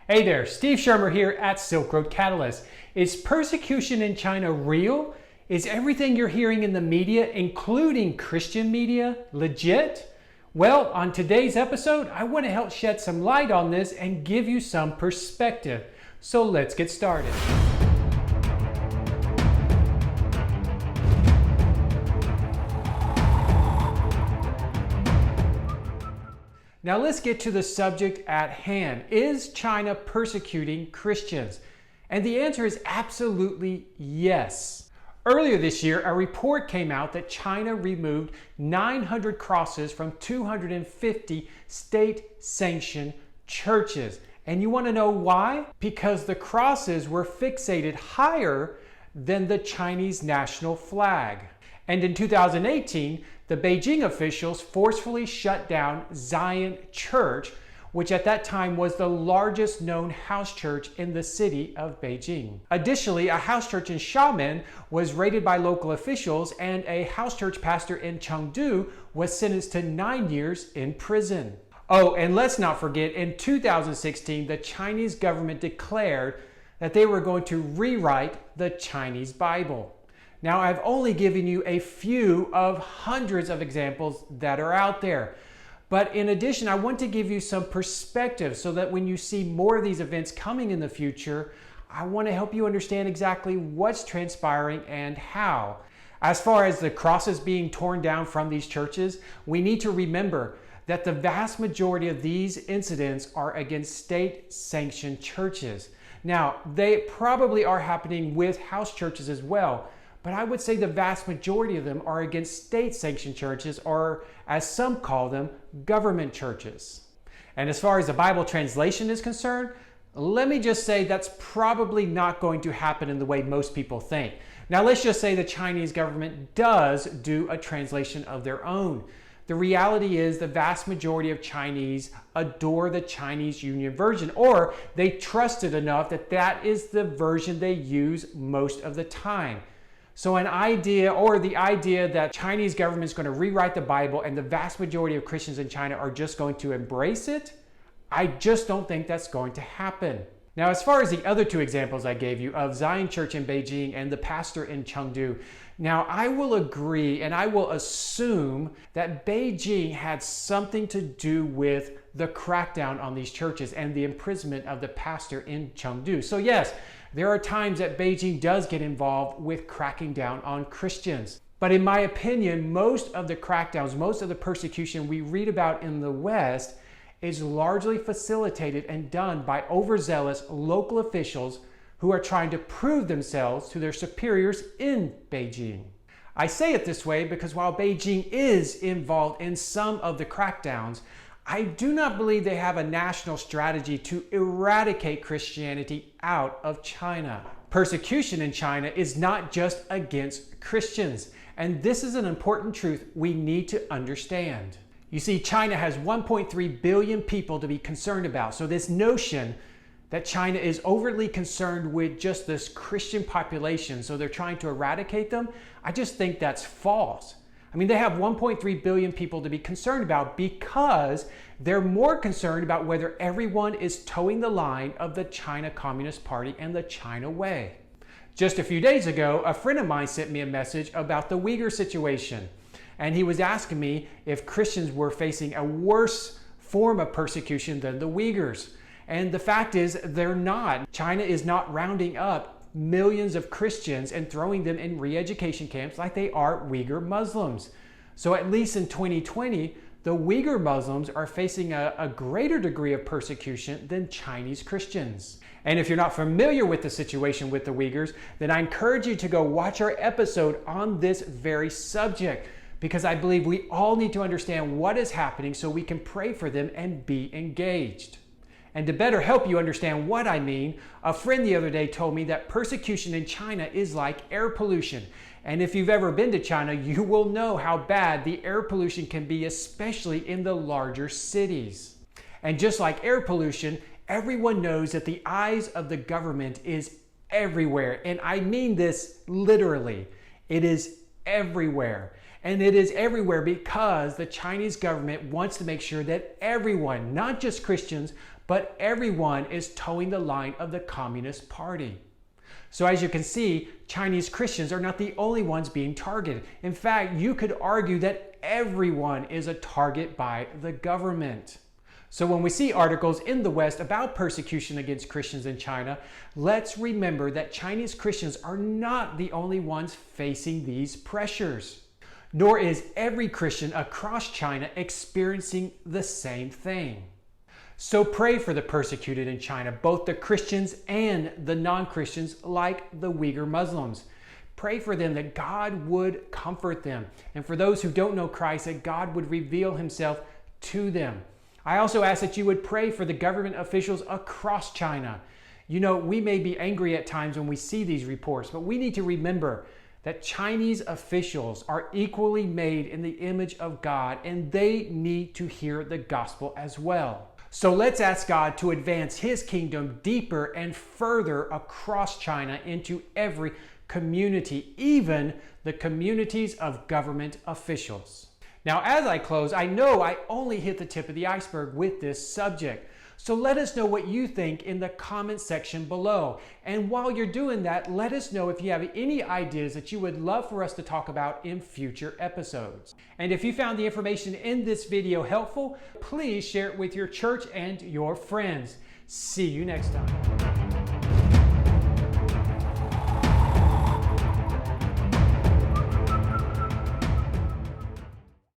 Hey there, Steve Shermer here at Silk Road Catalyst. Is persecution in China real? Is everything you're hearing in the media, including Christian media, legit? Well, on today's episode, I want to help shed some light on this and give you some perspective. So let's get started. Now let's get to the subject at hand. Is China persecuting Christians? And the answer is absolutely yes. Earlier this year, a report came out that China removed 900 crosses from 250 state-sanctioned churches. And you want to know why? Because the crosses were fixated higher than the Chinese national flag. And in 2018, the Beijing officials forcefully shut down Xiamen Church, which at that time was the largest known house church in the city of Beijing. Additionally, a house church in Xiamen was raided by local officials, and a house church pastor in Chengdu was sentenced to 9 years in prison. Oh, and let's not forget, in 2016, the Chinese government declared that they were going to rewrite the Chinese Bible. Now, I've only given you a few of hundreds of examples that are out there. But in addition, I want to give you some perspective so that when you see more of these events coming in the future, I want to help you understand exactly what's transpiring and how. As far as the crosses being torn down from these churches, we need to remember that the vast majority of these incidents are against state-sanctioned churches. Now, they probably are happening with house churches as well, but I would say the vast majority of them are against state-sanctioned churches, or as some call them, government churches. And as far as the Bible translation is concerned, let me just say that's probably not going to happen in the way most people think. Now let's just say the Chinese government does do a translation of their own. The reality is the vast majority of Chinese adore the Chinese Union version, or they trust it enough that that is the version they use most of the time. So the idea that Chinese government is going to rewrite the Bible and the vast majority of Christians in China are just going to embrace it, I just don't think that's going to happen. Now, as far as the other two examples I gave you of Xiamen Church in Beijing and the pastor in Chengdu, now I will agree and I will assume that Beijing had something to do with the crackdown on these churches and the imprisonment of the pastor in Chengdu. So yes, there are times that Beijing does get involved with cracking down on Christians. But in my opinion, most of the crackdowns, most of the persecution we read about in the West is largely facilitated and done by overzealous local officials who are trying to prove themselves to their superiors in Beijing. I say it this way because while Beijing is involved in some of the crackdowns, I do not believe they have a national strategy to eradicate Christianity out of China. Persecution in China is not just against Christians, and this is an important truth we need to understand. You see, China has 1.3 billion people to be concerned about, so this notion that China is overly concerned with just this Christian population, so they're trying to eradicate them, I just think that's false. I mean, they have 1.3 billion people to be concerned about because they're more concerned about whether everyone is towing the line of the China Communist Party and the China way. Just a few days ago, a friend of mine sent me a message about the Uyghur situation, and he was asking me if Christians were facing a worse form of persecution than the Uyghurs. And the fact is, they're not. China is not rounding up millions of Christians and throwing them in re-education camps like they are Uyghur Muslims. So at least in 2020, the Uyghur Muslims are facing a greater degree of persecution than Chinese Christians. And if you're not familiar with the situation with the Uyghurs, then I encourage you to go watch our episode on this very subject, because I believe we all need to understand what is happening so we can pray for them and be engaged. And to better help you understand what I mean, a friend the other day told me that persecution in China is like air pollution. And if you've ever been to China, you will know how bad the air pollution can be, especially in the larger cities. And just like air pollution, everyone knows that the eyes of the government is everywhere. And I mean this literally. It is everywhere. And it is everywhere because the Chinese government wants to make sure that everyone, not just Christians, but everyone is towing the line of the Communist Party. So as you can see, Chinese Christians are not the only ones being targeted. In fact, you could argue that everyone is a target by the government. So when we see articles in the West about persecution against Christians in China, let's remember that Chinese Christians are not the only ones facing these pressures. Nor is every Christian across China experiencing the same thing. So pray for the persecuted in China, both the Christians and the non-Christians like the Uyghur Muslims. Pray for them that God would comfort them. And for those who don't know Christ, that God would reveal himself to them. I also ask that you would pray for the government officials across China. You know, we may be angry at times when we see these reports, but we need to remember that Chinese officials are equally made in the image of God, and they need to hear the gospel as well. So let's ask God to advance his kingdom deeper and further across China into every community, even the communities of government officials. Now, as I close, I know I only hit the tip of the iceberg with this subject. So let us know what you think in the comment section below. And while you're doing that, let us know if you have any ideas that you would love for us to talk about in future episodes. And if you found the information in this video helpful, please share it with your church and your friends. See you next time.